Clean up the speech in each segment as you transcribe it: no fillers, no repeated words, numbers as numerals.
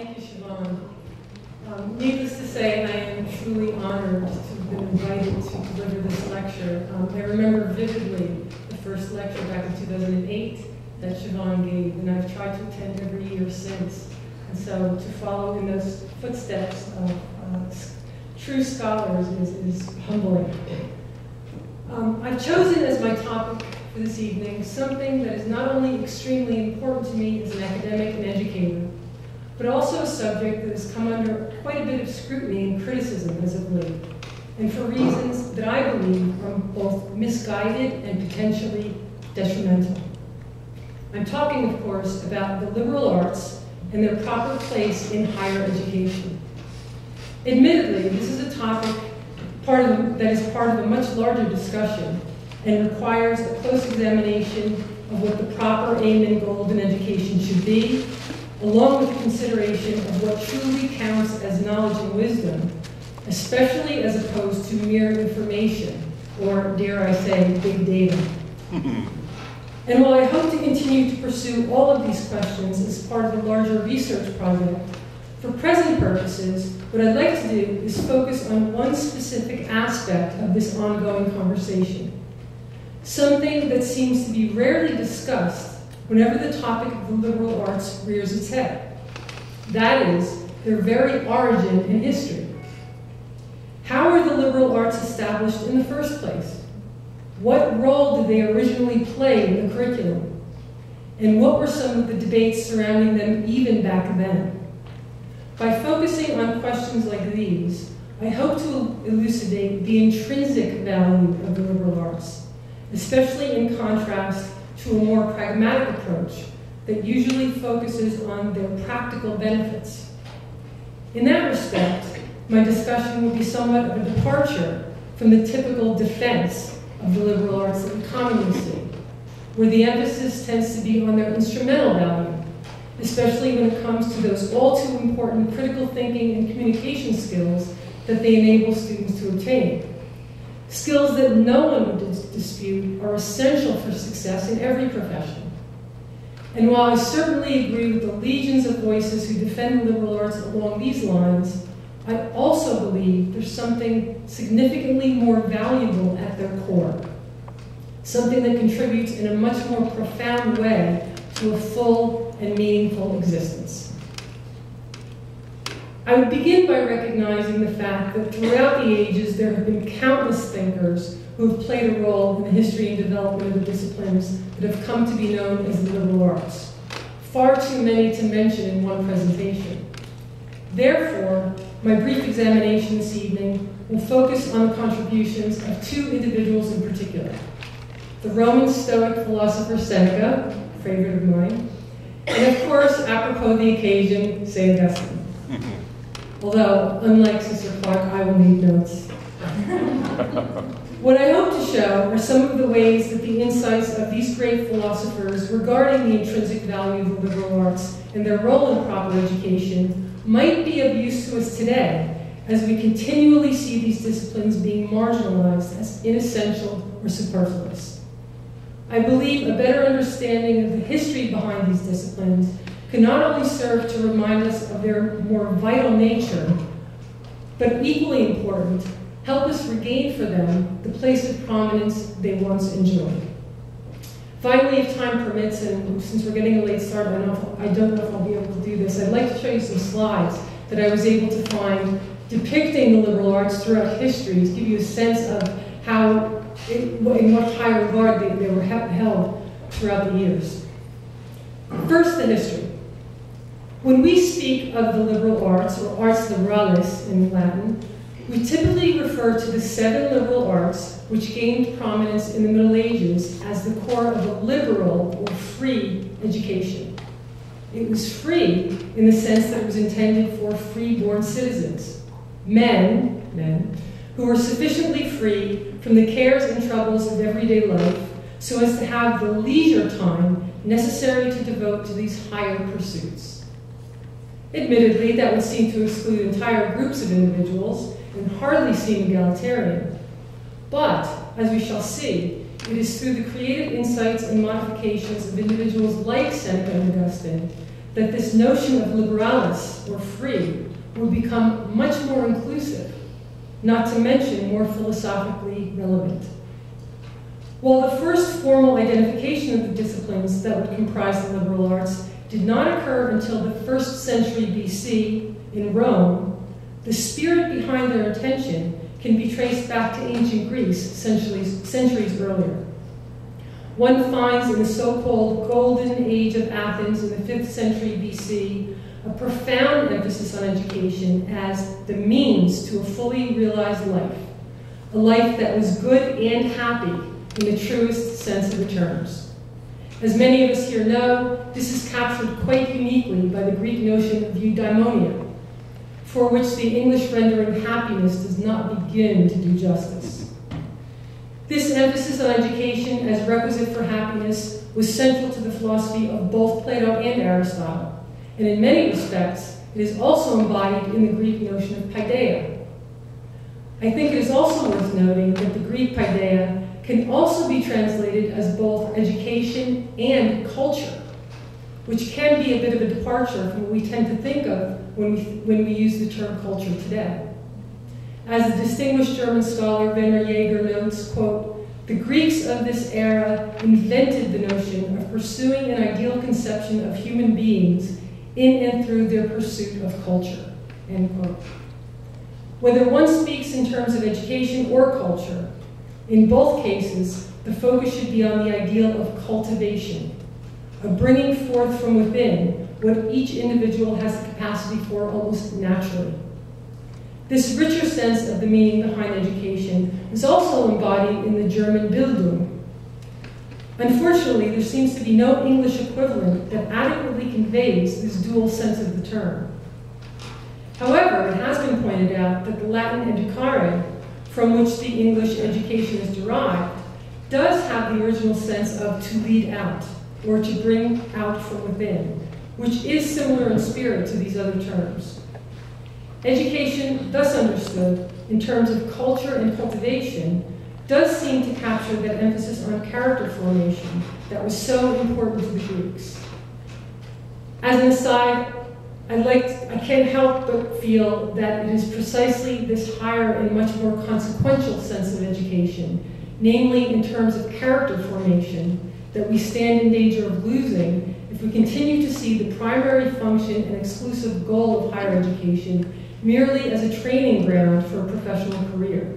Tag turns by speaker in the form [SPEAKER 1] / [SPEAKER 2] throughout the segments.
[SPEAKER 1] Thank you, Siobhan. Needless to say, I am truly honored to have been invited to deliver this lecture. I remember vividly the first lecture back in 2008 that Siobhan gave, and I've tried to attend every year since. And so to follow in those footsteps of true scholars is humbling. I've chosen as my topic for this evening something that is not only extremely important to me as an academic and educator, but also a subject that has come under quite a bit of scrutiny and criticism as of late, and for reasons that I believe are both misguided and potentially detrimental. I'm talking, of course, about the liberal arts and their proper place in higher education. Admittedly, this is a topic that is part of a much larger discussion and requires a close examination of what the proper aim and goal of an education should be, along with consideration of what truly counts as knowledge and wisdom, especially as opposed to mere information, or dare I say, big data. And while I hope to continue to pursue all of these questions as part of a larger research project, for present purposes, what I'd like to do is focus on one specific aspect of this ongoing conversation, something that seems to be rarely discussed whenever the topic of the liberal arts rears its head. That is, their very origin and history. How were the liberal arts established in the first place? What role did they originally play in the curriculum? And what were some of the debates surrounding them even back then? By focusing on questions like these, I hope to elucidate the intrinsic value of the liberal arts, especially in contrast to a more pragmatic approach that usually focuses on their practical benefits. In that respect, my discussion will be somewhat of a departure from the typical defense of the liberal arts that we commonly see, where the emphasis tends to be on their instrumental value, especially when it comes to those all too important critical thinking and communication skills that they enable students to obtain. Skills that no one would dispute are essential for success in every profession. And while I certainly agree with the legions of voices who defend the liberal arts along these lines, I also believe there's something significantly more valuable at their core, something that contributes in a much more profound way to a full and meaningful existence. I would begin by recognizing the fact that throughout the ages there have been countless thinkers who have played a role in the history and development of the disciplines that have come to be known as the liberal arts. Far too many to mention in one presentation. Therefore, my brief examination this evening will focus on the contributions of two individuals in particular. The Roman Stoic philosopher Seneca, a favorite of mine, and of course, apropos the occasion, St. Augustine. Although, unlike Sister Clark, I will need notes. What I hope to show are some of the ways that the insights of these great philosophers regarding the intrinsic value of the liberal arts and their role in proper education might be of use to us today as we continually see these disciplines being marginalized as inessential or superfluous. I believe a better understanding of the history behind these disciplines can not only serve to remind us of their more vital nature, but equally important, help us regain for them the place of prominence they once enjoyed. Finally, if time permits, and since we're getting a late start, I don't know if I'll be able to do this, I'd like to show you some slides that I was able to find depicting the liberal arts throughout history to give you a sense of how, in what high regard they were held throughout the years. First, the history. When we speak of the liberal arts, or arts liberalis in Latin, we typically refer to the 7 liberal arts which gained prominence in the Middle Ages as the core of a liberal or free education. It was free in the sense that it was intended for free-born citizens, men who were sufficiently free from the cares and troubles of everyday life so as to have the leisure time necessary to devote to these higher pursuits. Admittedly, that would seem to exclude entire groups of individuals and hardly seem egalitarian. But, as we shall see, it is through the creative insights and modifications of individuals like Seneca and Augustine that this notion of liberalis, or free, would become much more inclusive, not to mention more philosophically relevant. While the first formal identification of the disciplines that would comprise the liberal arts did not occur until the 1st century BC in Rome, the spirit behind their intention can be traced back to ancient Greece centuries earlier. One finds in the so-called Golden Age of Athens in the 5th century BC a profound emphasis on education as the means to a fully realized life, a life that was good and happy in the truest sense of the terms. As many of us here know, this is captured quite uniquely by the Greek notion of eudaimonia, for which the English rendering happiness does not begin to do justice. This emphasis on education as requisite for happiness was central to the philosophy of both Plato and Aristotle, and in many respects, it is also embodied in the Greek notion of paideia. I think it is also worth noting that the Greek paideia can also be translated as both education and culture, which can be a bit of a departure from what we tend to think of when we use the term culture today. As the distinguished German scholar Werner Jaeger notes, quote, "The Greeks of this era invented the notion of pursuing an ideal conception of human beings in and through their pursuit of culture," end quote. Whether one speaks in terms of education or culture, in both cases, the focus should be on the ideal of cultivation, of bringing forth from within what each individual has the capacity for almost naturally. This richer sense of the meaning behind education is also embodied in the German Bildung. Unfortunately, there seems to be no English equivalent that adequately conveys this dual sense of the term. However, it has been pointed out that the Latin educare, from which the English education is derived, does have the original sense of to lead out, or to bring out from within, which is similar in spirit to these other terms. Education, thus understood in terms of culture and cultivation, does seem to capture that emphasis on character formation that was so important to the Greeks. As an aside, I can't help but feel that it is precisely this higher and much more consequential sense of education, namely in terms of character formation, that we stand in danger of losing if we continue to see the primary function and exclusive goal of higher education merely as a training ground for a professional career.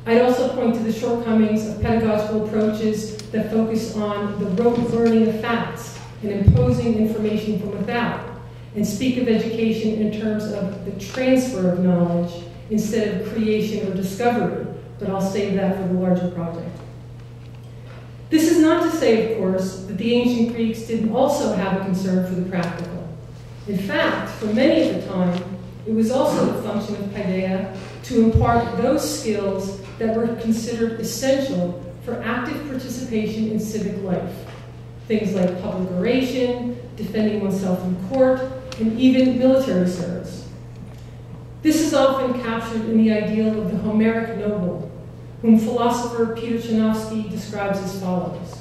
[SPEAKER 1] I'd also point to the shortcomings of pedagogical approaches that focus on the rote learning of facts and imposing information from without, and speak of education in terms of the transfer of knowledge instead of creation or discovery, but I'll save that for the larger project. This is not to say, of course, that the ancient Greeks didn't also have a concern for the practical. In fact, for many of the time, it was also the function of paideia to impart those skills that were considered essential for active participation in civic life. Things like public oration, defending oneself in court, and even military service. This is often captured in the ideal of the Homeric noble, whom philosopher Peter Chinovsky describes as follows.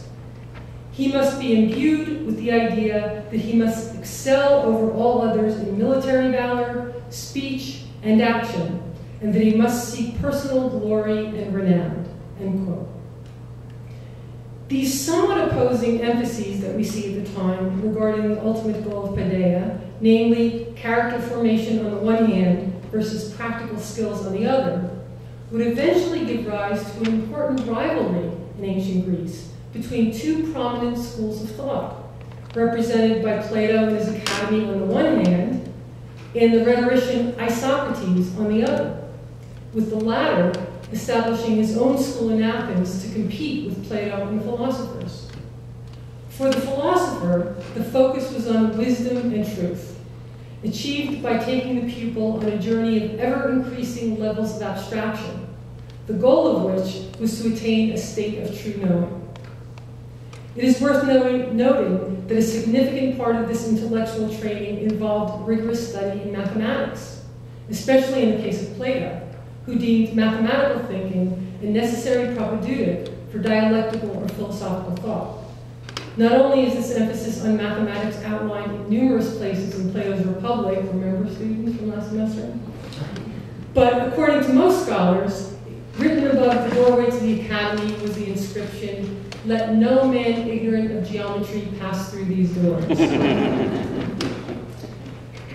[SPEAKER 1] He must be imbued with the idea that he must excel over all others in military valor, speech, and action, and that he must seek personal glory and renown, end quote. These somewhat opposing emphases that we see at the time regarding the ultimate goal of paideia, namely character formation on the one hand versus practical skills on the other, would eventually give rise to an important rivalry in ancient Greece between two prominent schools of thought, represented by Plato and his academy on the one hand, and the rhetorician Isocrates on the other, with the latter establishing his own school in Athens to compete with Plato and philosophers. For the philosopher, the focus was on wisdom and truth, achieved by taking the pupil on a journey of ever-increasing levels of abstraction, the goal of which was to attain a state of true knowing. It is worth noting that a significant part of this intellectual training involved rigorous study in mathematics, especially in the case of Plato, who deemed mathematical thinking a necessary propaedeutic for dialectical or philosophical thought. Not only is this emphasis on mathematics outlined in numerous places in Plato's Republic, remember students from last semester? But according to most scholars, written above the doorway to the academy was the inscription, "Let no man ignorant of geometry pass through these doors."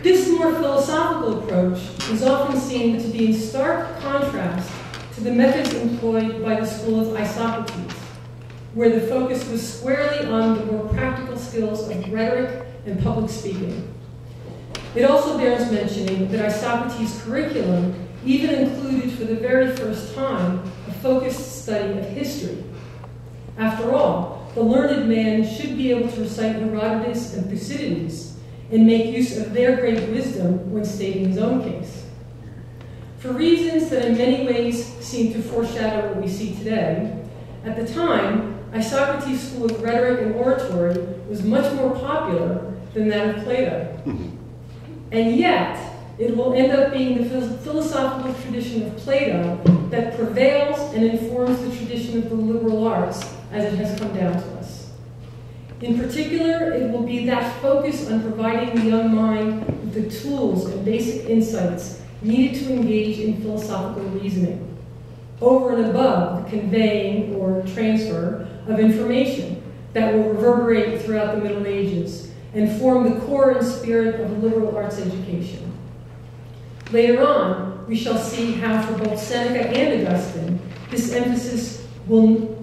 [SPEAKER 1] This more philosophical approach is often seen to be in stark contrast to the methods employed by the school of Isocrates, where the focus was squarely on the more practical skills of rhetoric and public speaking. It also bears mentioning that Isocrates' curriculum even included for the very first time a focused study of history. After all, the learned man should be able to recite Herodotus and Thucydides and make use of their great wisdom when stating his own case. For reasons that in many ways seem to foreshadow what we see today, at the time, Isocrates' school of rhetoric and oratory was much more popular than that of Plato. And yet, it will end up being the philosophical tradition of Plato that prevails and informs the tradition of the liberal arts as it has come down to us. In particular, it will be that focus on providing the young mind with the tools and basic insights needed to engage in philosophical reasoning, over and above the conveying or transfer of information that will reverberate throughout the Middle Ages and form the core and spirit of a liberal arts education. Later on, we shall see how for both Seneca and Augustine, this emphasis will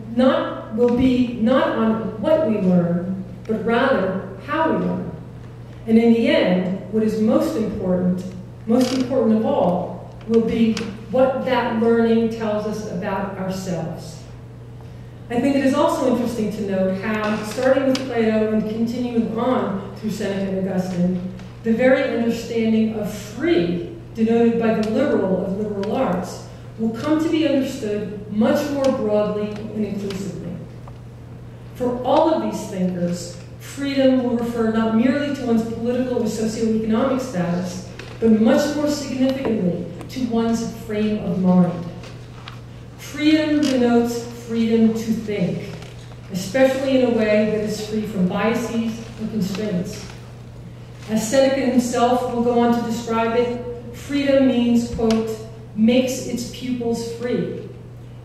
[SPEAKER 1] be not on what we learn, but rather how we learn. And in the end, what is most important of all, will be what that learning tells us about ourselves. I think it is also interesting to note how, starting with Plato and continuing on through Seneca and Augustine, the very understanding of free, denoted by the liberal of liberal arts, will come to be understood much more broadly and inclusively. For all of these thinkers, freedom will refer not merely to one's political or socioeconomic status, but much more significantly to one's frame of mind. Freedom denotes freedom to think, especially in a way that is free from biases or constraints. As Seneca himself will go on to describe it, freedom means, quote, makes its pupils free,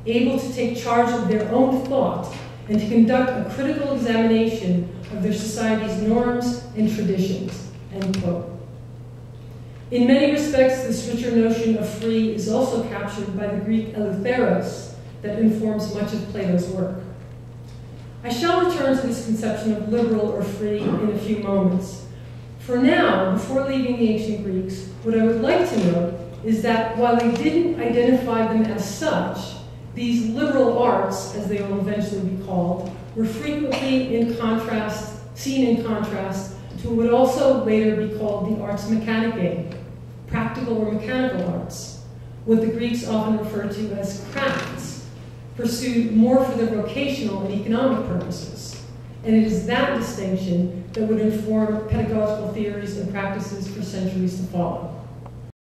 [SPEAKER 1] able to take charge of their own thought and to conduct a critical examination of their society's norms and traditions, end quote. In many respects, this richer notion of free is also captured by the Greek eleutheros that informs much of Plato's work. I shall return to this conception of liberal or free in a few moments. For now, before leaving the ancient Greeks, what I would like to note is that while they didn't identify them as such, these liberal arts, as they will eventually be called, were frequently seen in contrast to what would also later be called the arts mechanicae, practical or mechanical arts, what the Greeks often referred to as crafts, pursued more for their vocational and economic purposes. And it is that distinction that would inform pedagogical theories and practices for centuries to follow.